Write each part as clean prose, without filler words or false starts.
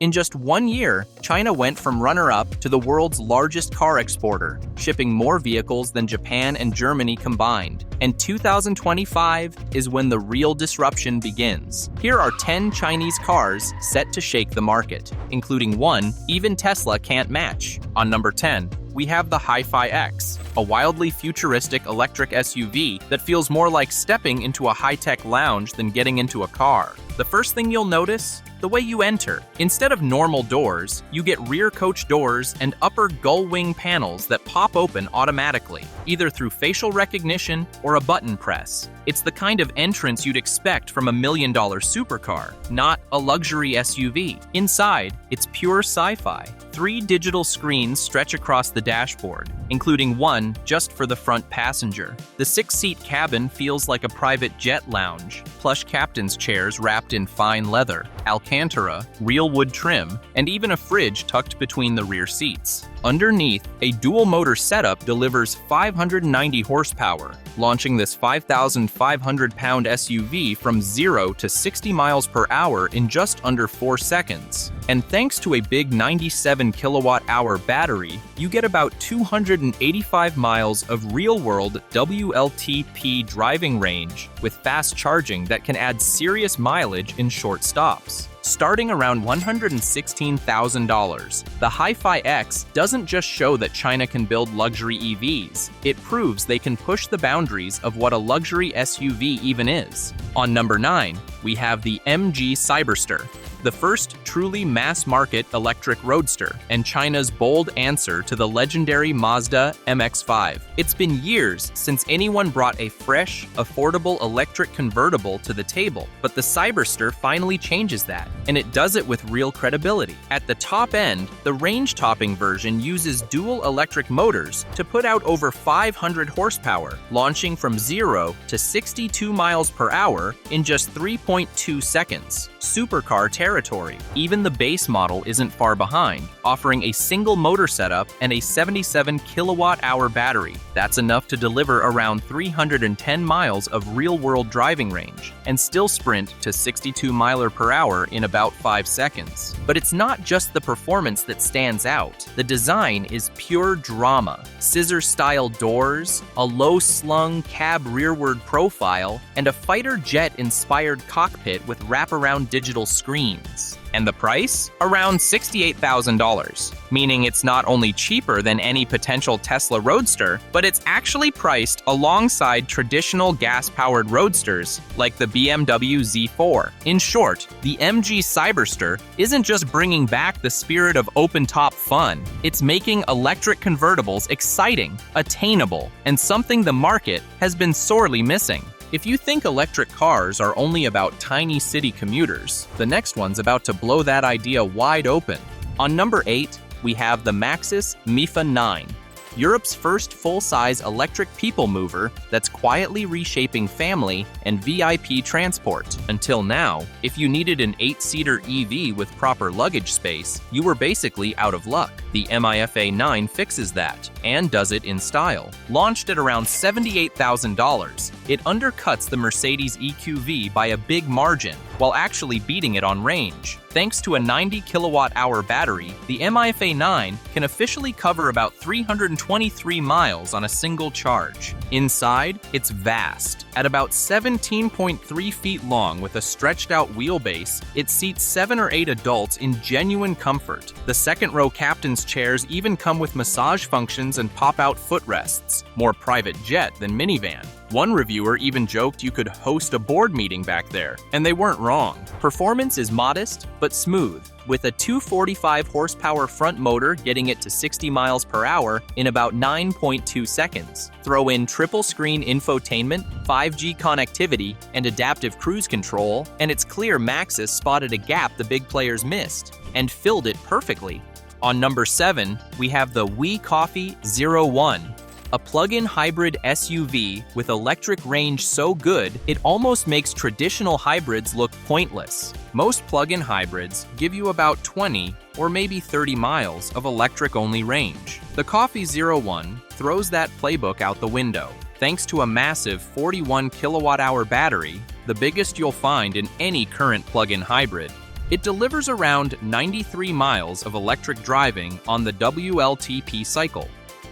In just 1 year, China went from runner-up to the world's largest car exporter, shipping more vehicles than Japan and Germany combined. And 2025 is when the real disruption begins. Here are 10 Chinese cars set to shake the market, including one even Tesla can't match. On number 10, we have the HiFi X, a wildly futuristic electric SUV that feels more like stepping into a high-tech lounge than getting into a car. The first thing you'll notice? The way you enter. Instead of normal doors, you get rear coach doors and upper gull wing panels that pop open automatically, either through facial recognition or a button press. It's the kind of entrance you'd expect from a $1 million supercar, not a luxury SUV. Inside, it's pure sci-fi. 3 digital screens stretch across the dashboard, including one just for the front passenger. The 6-seat cabin feels like a private jet lounge. Plush captain's chairs wrapped in fine leather, Alcantara, real wood trim, and even a fridge tucked between the rear seats. Underneath, a dual-motor setup delivers 590 horsepower, launching this 5,500-pound SUV from 0 to 60 miles per hour in just under 4 seconds. And thanks to a big 97 kilowatt-hour battery, you get about 285 miles of real-world WLTP driving range with fast charging that can add serious mileage in short stops. Starting around $116,000, the HiFi X doesn't just show that China can build luxury EVs, it proves they can push the boundaries of what a luxury SUV even is. On number 9, we have the MG Cyberster, the first truly mass-market electric roadster, and China's bold answer to the legendary Mazda MX-5. It's been years since anyone brought a fresh, affordable electric convertible to the table, but the Cyberster finally changes that, and it does it with real credibility. At the top end, the range-topping version uses dual electric motors to put out over 500 horsepower, launching from 0 to 62 miles per hour in just 3.2 seconds. Supercar territory. Even the base model isn't far behind, offering a single motor setup and a 77 kilowatt-hour battery. That's enough to deliver around 310 miles of real-world driving range and still sprint to 62 miles per hour in about 5 seconds. But it's not just the performance that stands out. The design is pure drama. Scissor-style doors, a low-slung cab rearward profile, and a fighter jet-inspired cockpit with wraparound digital screens. And the price? Around $68,000, meaning it's not only cheaper than any potential Tesla Roadster, but it's actually priced alongside traditional gas-powered roadsters like the BMW Z4. In short, the MG Cyberster isn't just bringing back the spirit of open-top fun, it's making electric convertibles exciting, attainable, and something the market has been sorely missing. If you think electric cars are only about tiny city commuters, the next one's about to blow that idea wide open. On number 8, we have the Maxis Mifa 9, Europe's first full-size electric people mover that's quietly reshaping family and VIP transport. Until now, if you needed an 8-seater EV with proper luggage space, you were basically out of luck. The Mifa 9 fixes that, and does it in style. Launched at around $78,000, it undercuts the Mercedes EQV by a big margin, while actually beating it on range. Thanks to a 90 kilowatt-hour battery, the Mifa 9 can officially cover about 323 miles on a single charge. Inside, it's vast. At about 17.3 feet long with a stretched-out wheelbase, it seats 7 or 8 adults in genuine comfort. The second-row captain's chairs even come with massage functions and pop-out footrests. More private jet than minivan. One reviewer even joked you could host a board meeting back there, and they weren't wrong. Performance is modest, but smooth, with a 245 horsepower front motor getting it to 60 miles per hour in about 9.2 seconds. Throw in triple-screen infotainment, 5G connectivity, and adaptive cruise control, and it's clear Maxis spotted a gap the big players missed, and filled it perfectly. On number 7, we have the WEI Coffee01, a plug-in hybrid SUV with electric range so good, it almost makes traditional hybrids look pointless. Most plug-in hybrids give you about 20 or maybe 30 miles of electric-only range. The Coffee01 throws that playbook out the window. Thanks to a massive 41 kilowatt-hour battery, the biggest you'll find in any current plug-in hybrid, It delivers around 93 miles of electric driving on the WLTP cycle.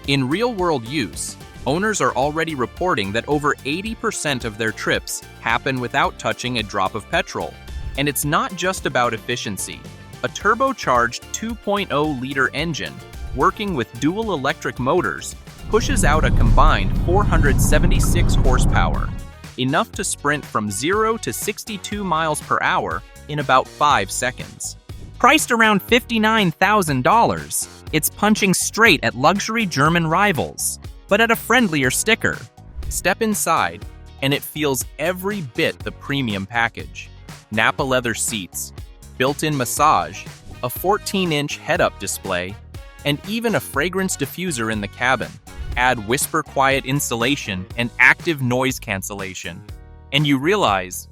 In real-world use, owners are already reporting that over 80% of their trips happen without touching a drop of petrol. And it's not just about efficiency. A turbocharged 2.0-liter engine, working with dual electric motors, pushes out a combined 476 horsepower, enough to sprint from 0 to 62 miles per hour in about 5 seconds. Priced around $59,000, it's punching straight at luxury German rivals, but at a friendlier sticker. Step inside, and it feels every bit the premium package. Nappa leather seats, built-in massage, a 14-inch head-up display, and even a fragrance diffuser in the cabin. Add whisper-quiet insulation and active noise cancellation. And you realize,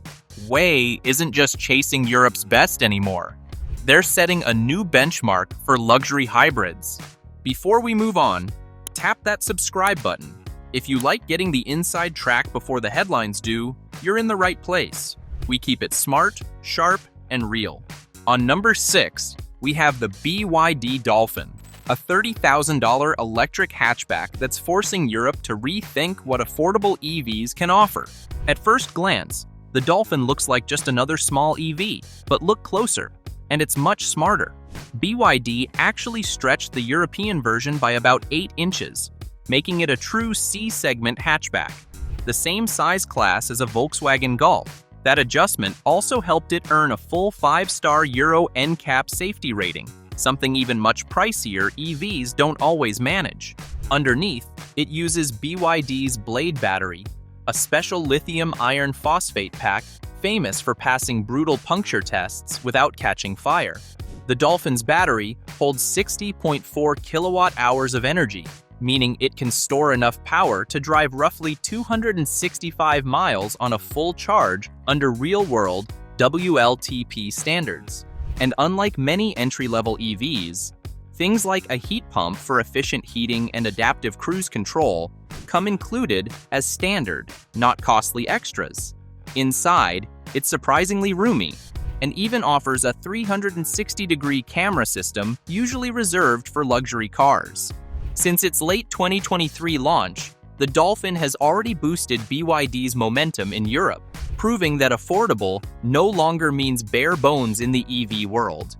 WEI isn't just chasing Europe's best anymore. They're setting a new benchmark for luxury hybrids. Before we move on, tap that subscribe button. If you like getting the inside track before the headlines do, you're in the right place. We keep it smart, sharp, and real. On number 6, we have the BYD Dolphin, a $30,000 electric hatchback that's forcing Europe to rethink what affordable EVs can offer. At first glance, the Dolphin looks like just another small EV, but look closer, and it's much smarter. BYD actually stretched the European version by about 8 inches, making it a true C-segment hatchback, the same size class as a Volkswagen Golf. That adjustment also helped it earn a full 5-star Euro NCAP safety rating, something even much pricier EVs don't always manage. Underneath, it uses BYD's Blade battery, a special lithium iron phosphate pack famous for passing brutal puncture tests without catching fire. The Dolphin's battery holds 60.4 kilowatt-hours of energy, meaning it can store enough power to drive roughly 265 miles on a full charge under real-world WLTP standards. And unlike many entry-level EVs, things like a heat pump for efficient heating and adaptive cruise control come included as standard, not costly extras. Inside, it's surprisingly roomy, and even offers a 360-degree camera system usually reserved for luxury cars. Since its late 2023 launch, the Dolphin has already boosted BYD's momentum in Europe, proving that affordable no longer means bare bones in the EV world.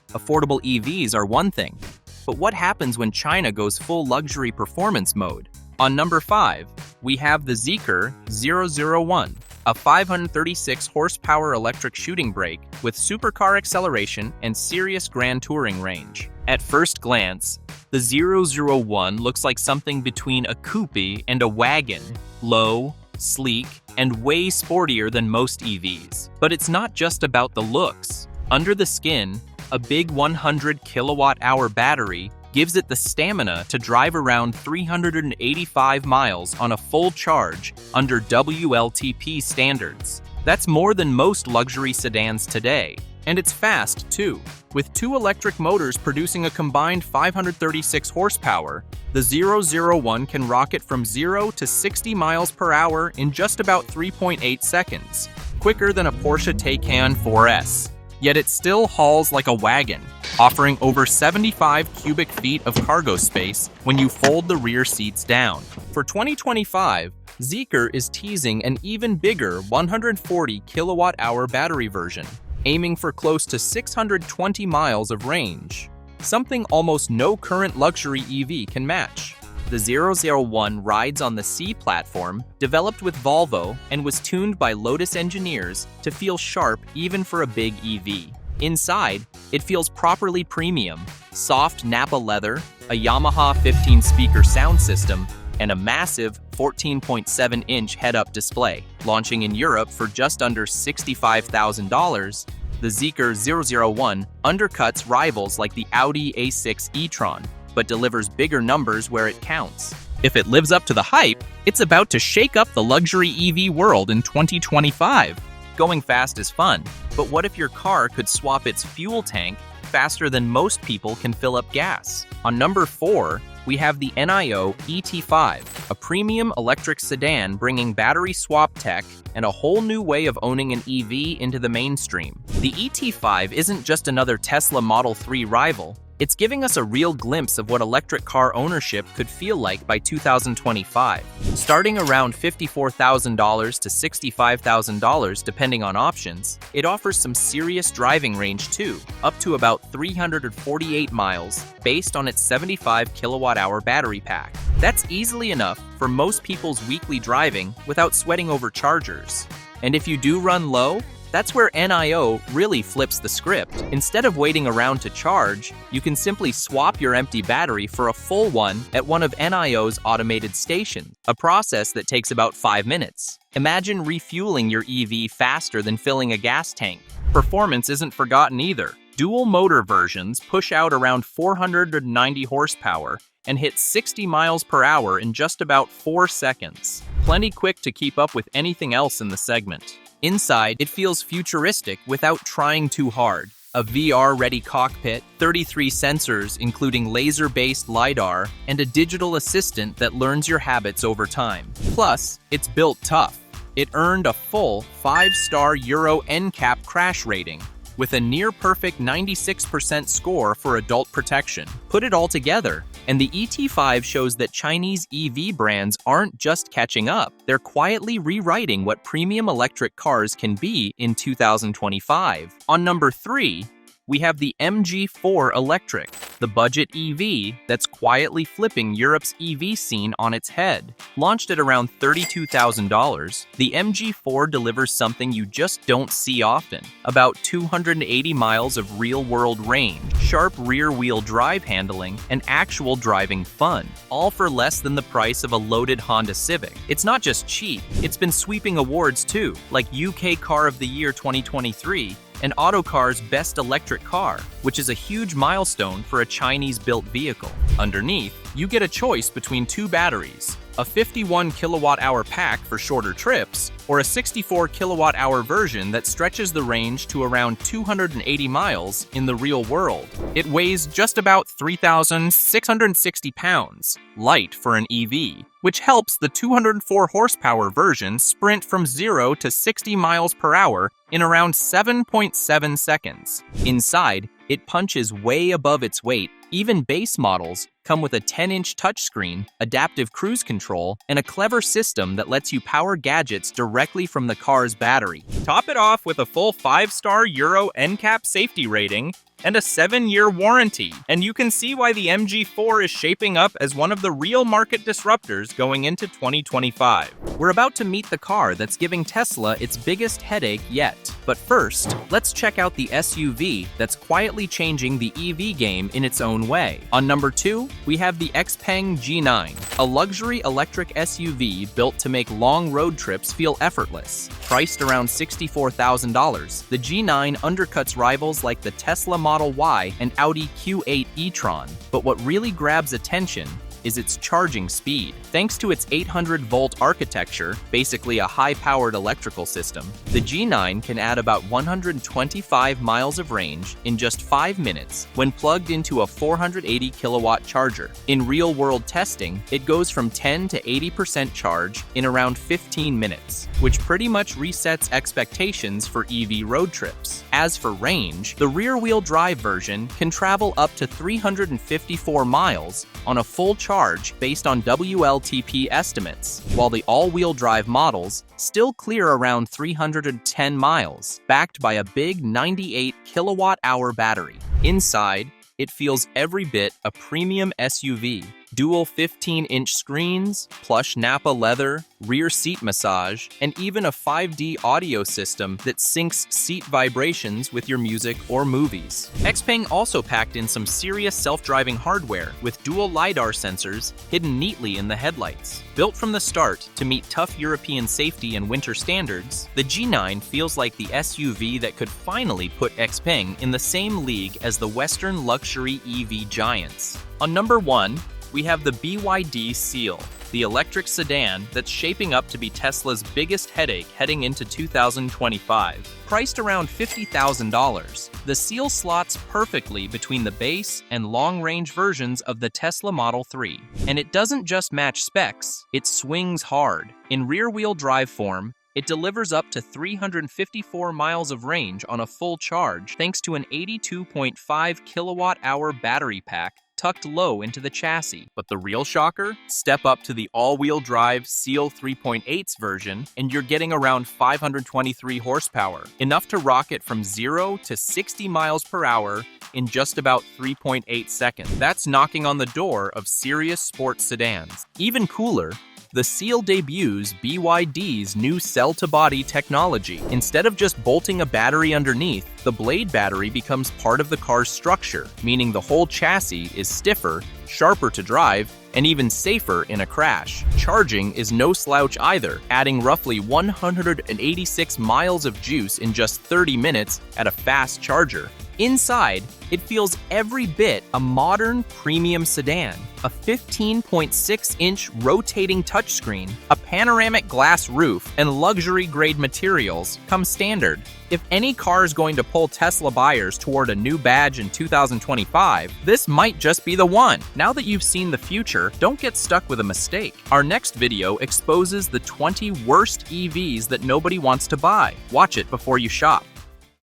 Affordable EVs are one thing, but what happens when China goes full luxury performance mode? On number 5, we have the Zeekr 001, a 536 horsepower electric shooting brake with supercar acceleration and serious grand touring range. At first glance, the 001 looks like something between a coupe and a wagon, low, sleek, and way sportier than most EVs. But it's not just about the looks. Under the skin, a big 100 kilowatt-hour battery gives it the stamina to drive around 385 miles on a full charge under WLTP standards. That's more than most luxury sedans today. And it's fast, too. With 2 electric motors producing a combined 536 horsepower, the 001 can rocket from 0 to 60 miles per hour in just about 3.8 seconds, quicker than a Porsche Taycan 4S. Yet it still hauls like a wagon, offering over 75 cubic feet of cargo space when you fold the rear seats down. For 2025, Zeekr is teasing an even bigger 140 kilowatt-hour battery version, aiming for close to 620 miles of range, something almost no current luxury EV can match. The 001 rides on the C platform, developed with Volvo and was tuned by Lotus engineers to feel sharp even for a big EV. Inside, it feels properly premium, soft Nappa leather, a Yamaha 15-speaker sound system, and a massive 14.7-inch head-up display. Launching in Europe for just under $65,000, the Zeekr 001 undercuts rivals like the Audi A6 e-tron, but delivers bigger numbers where it counts. If it lives up to the hype, it's about to shake up the luxury EV world in 2025. Going fast is fun, but what if your car could swap its fuel tank faster than most people can fill up gas? On number 4, we have the NIO ET5, a premium electric sedan bringing battery swap tech and a whole new way of owning an EV into the mainstream. The ET5 isn't just another Tesla Model 3 rival. It's giving us a real glimpse of what electric car ownership could feel like by 2025. Starting around $54,000 to $65,000 depending on options, it offers some serious driving range too, up to about 348 miles based on its 75 kilowatt-hour battery pack. That's easily enough for most people's weekly driving without sweating over chargers. And if you do run low, that's where NIO really flips the script. Instead of waiting around to charge, you can simply swap your empty battery for a full one at one of NIO's automated stations, a process that takes about 5 minutes. Imagine refueling your EV faster than filling a gas tank. Performance isn't forgotten either. Dual motor versions push out around 490 horsepower and hit 60 miles per hour in just about 4 seconds. Plenty quick to keep up with anything else in the segment. Inside, it feels futuristic without trying too hard. A VR-ready cockpit, 33 sensors including laser-based LiDAR, and a digital assistant that learns your habits over time. Plus, it's built tough. It earned a full 5-star Euro NCAP crash rating, with a near-perfect 96% score for adult protection. Put it all together, and the ET5 shows that Chinese EV brands aren't just catching up, they're quietly rewriting what premium electric cars can be in 2025. On number 3, we have the MG4 Electric, the budget EV that's quietly flipping Europe's EV scene on its head. Launched at around $32,000, the MG4 delivers something you just don't see often. About 280 miles of real-world range, sharp rear-wheel drive handling, and actual driving fun, all for less than the price of a loaded Honda Civic. It's not just cheap, it's been sweeping awards too, like UK Car of the Year 2023, and Autocar's Best Electric Car, which is a huge milestone for a Chinese-built vehicle. Underneath, you get a choice between 2 batteries, a 51 kilowatt-hour pack for shorter trips, or a 64 kilowatt-hour version that stretches the range to around 280 miles in the real world. It weighs just about 3,660 pounds, light for an EV, which helps the 204 horsepower version sprint from 0 to 60 miles per hour in around 7.7 seconds. Inside, it punches way above its weight. Even base models come with a 10-inch touchscreen, adaptive cruise control, and a clever system that lets you power gadgets directly from the car's battery. Top it off with a full 5-star Euro NCAP safety rating and a 7-year warranty. And you can see why the MG4 is shaping up as one of the real market disruptors going into 2025. We're about to meet the car that's giving Tesla its biggest headache yet. But first, let's check out the SUV that's quietly changing the EV game in its own way. On number 2, we have the Xpeng G9, a luxury electric SUV built to make long road trips feel effortless. Priced around $64,000, the G9 undercuts rivals like the Tesla Model Y and Audi Q8 e-tron. But what really grabs attention is its charging speed. Thanks to its 800-volt architecture, basically a high-powered electrical system, the G9 can add about 125 miles of range in just 5 minutes when plugged into a 480 kilowatt charger. In real-world testing, it goes from 10 to 80% charge in around 15 minutes, which pretty much resets expectations for EV road trips. As for range, the rear-wheel drive version can travel up to 354 miles on a full charge based on WLTP estimates, while the all-wheel drive models still clear around 310 miles, backed by a big 98 kilowatt-hour battery. Inside, it feels every bit a premium SUV. Dual 15-inch screens, plush Napa leather, rear seat massage, and even a 5D audio system that syncs seat vibrations with your music or movies. Xpeng also packed in some serious self-driving hardware with dual LiDAR sensors hidden neatly in the headlights. Built from the start to meet tough European safety and winter standards, the G9 feels like the SUV that could finally put Xpeng in the same league as the Western luxury EV giants. On number 1, we have the BYD Seal, the electric sedan that's shaping up to be Tesla's biggest headache heading into 2025. Priced around $50,000, the Seal slots perfectly between the base and long-range versions of the Tesla Model 3. And it doesn't just match specs, it swings hard. In rear-wheel drive form, it delivers up to 354 miles of range on a full charge thanks to an 82.5 kilowatt-hour battery pack tucked low into the chassis. But the real shocker? Step up to the all-wheel drive Seal 3.8's version, and you're getting around 523 horsepower, enough to rocket from 0 to 60 miles per hour in just about 3.8 seconds. That's knocking on the door of serious sports sedans. Even cooler, the Seal debuts BYD's new cell-to-body technology. Instead of just bolting a battery underneath, the blade battery becomes part of the car's structure, meaning the whole chassis is stiffer, sharper to drive, and even safer in a crash. Charging is no slouch either, adding roughly 186 miles of juice in just 30 minutes at a fast charger. Inside, it feels every bit a modern premium sedan. A 15.6-inch rotating touchscreen, a panoramic glass roof, and luxury-grade materials come standard. If any car is going to pull Tesla buyers toward a new badge in 2025, this might just be the one. Now that you've seen the future, don't get stuck with a mistake. Our next video exposes the 20 worst EVs that nobody wants to buy. Watch it before you shop.